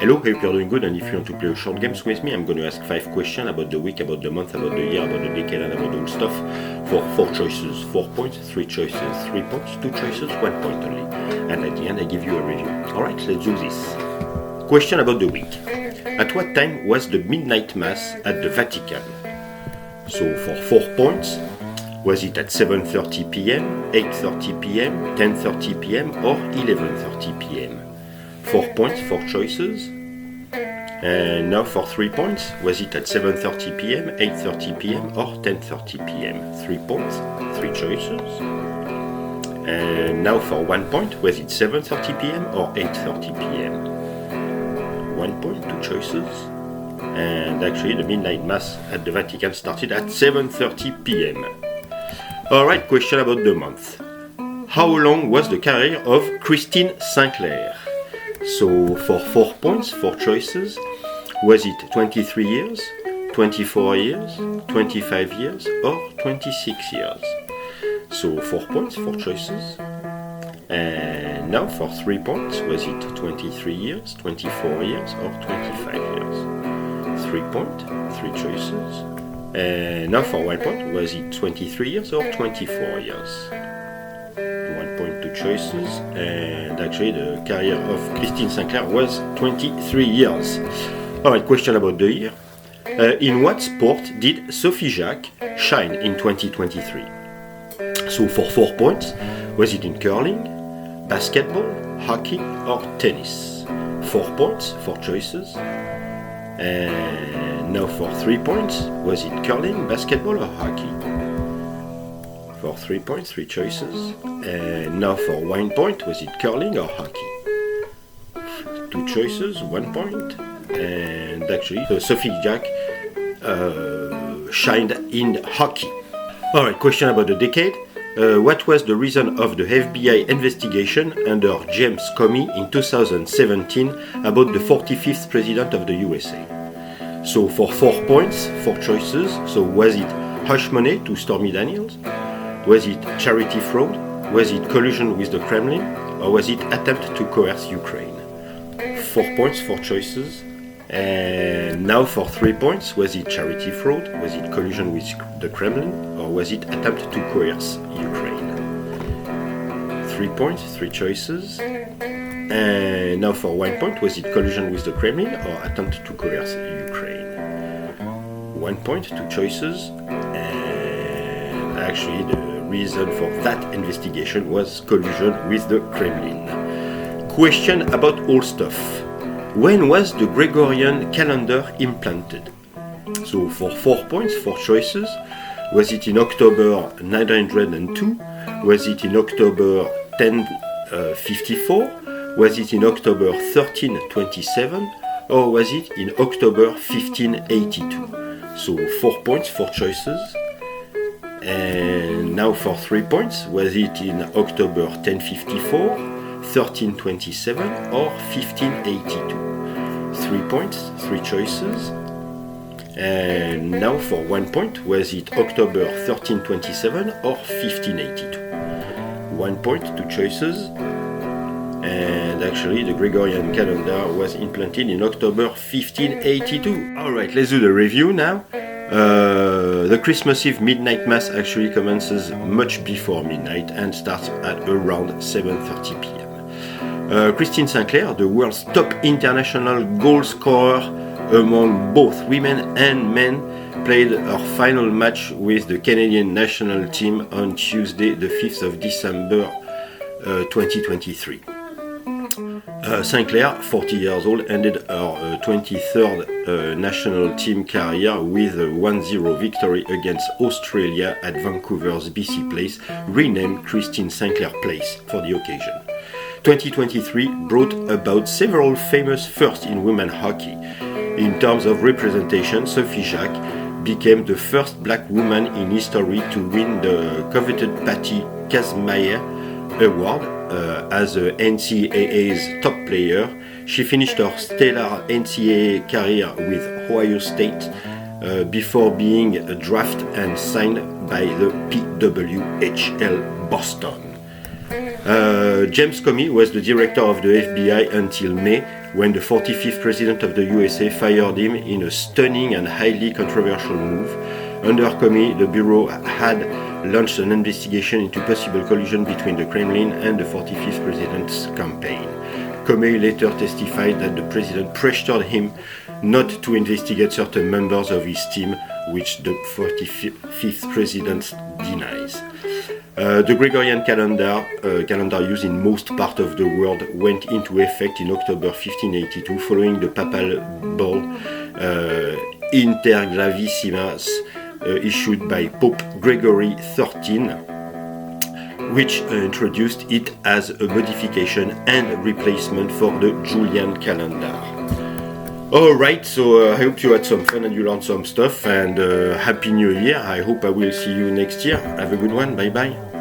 Hello, hope you're doing good, and if you want to play short games with me, I'm going to ask 5 questions about the week, about the month, about the year, about the decade, and about all stuff for 4 choices, 4 points, 3 choices, 3 points, 2 choices, 1 point only. And at the end, I give you a review. Alright, let's do this. Question about the week. At what time was the midnight mass at the Vatican? So for 4 points, was it at 7:30 p.m., 8:30 p.m., 10:30 p.m. or 11:30 p.m.? 4 points, 4 choices. And now for 3 points, was it at 7:30 p.m., 8:30 p.m. or 10:30 p.m.? 3 points, 3 choices. And now for 1 point, was it 7:30 p.m. or 8:30 p.m.? 1 point, 2 choices. And actually the midnight mass at the Vatican started at 7:30 p.m. Alright, question about the month. How long was the career of Christine Sinclair? So for 4 points, 4 choices, was it 23 years, 24 years, 25 years or 26 years? So 4 points, 4 choices. And now for 3 points, was it 23 years, 24 years or 25 years? 3 points, 3 choices. And now for 1 point, was it 23 years or 24 years? 1 point, 2 choices. And actually the career of Christine Sinclair was 23 years. Alright, question about the year. In what sport did Sophie Jacques shine in 2023? So for 4 points, was it in curling, basketball, hockey or tennis? 4 points, 4 choices. And now for 3 points, was it curling, basketball or hockey? For 3 points, 3 choices. And now for 1 point, was it curling or hockey? 2 choices, 1 point. And actually, Sophie Jacques shined in hockey. Alright, question about the decade. What was the reason of the FBI investigation under James Comey in 2017 about the 45th president of the USA? So for 4 points, 4 choices. So was it hush money to Stormy Daniels? Was it charity fraud? Was it collusion with the Kremlin? Or was it attempt to coerce Ukraine? 4 points, 4 choices. And now for 3 points, was it charity fraud? Was it collusion with the Kremlin? Or was it attempt to coerce Ukraine? 3 points, 3 choices. And now for 1 point, was it collusion with the Kremlin or attempt to coerce Ukraine? 1 point, 2 choices. And actually the reason for that investigation was collusion with the Kremlin. Question about old stuff. When was the Gregorian calendar implanted? So for 4 points, 4 choices. Was it in October 902? Was it in October 1054? Was it in October 1327? Or was it in October 1582? So 4 points, 4 choices. And now for 3 points, was it in October 1054, 1327 or 1582? 3 points, 3 choices. And now for 1 point, was it October 1327 or 1582? 1 point, 2 choices. And actually the Gregorian calendar was implanted in October 1582. Alright, let's do the review now. The Christmas Eve midnight mass actually commences much before midnight and starts at around 7:30 p.m. Christine Sinclair, the world's top international goal scorer among both women and men, played her final match with the Canadian national team on Tuesday, the 5th of December 2023. Sinclair, 40 years old, ended her 23rd national team career with a 1-0 victory against Australia at Vancouver's BC Place, renamed Christine Sinclair Place for the occasion. 2023 brought about several famous firsts in women's hockey. In terms of representation, Sophie Jacques became the first black woman in history to win the coveted Patty Kazmaier Award as a NCAA's top player. She finished her stellar NCAA career with Ohio State before being drafted and signed by the PWHL Boston. James Comey was the director of the FBI until May, when the 45th president of the USA fired him in a stunning and highly controversial move. Under Comey, the Bureau had launched an investigation into possible collusion between the Kremlin and the 45th president's campaign. Comey later testified that the president pressured him not to investigate certain members of his team, which the 45th president denies. The Gregorian calendar used in most parts of the world, went into effect in October 1582 following the papal bull Inter Gravissimas issued by Pope Gregory XIII, which introduced it as a modification and replacement for the Julian calendar. Alright, so I hope you had some fun and you learned some stuff, and Happy New Year. I hope I will see you next year. Have a good one, bye bye.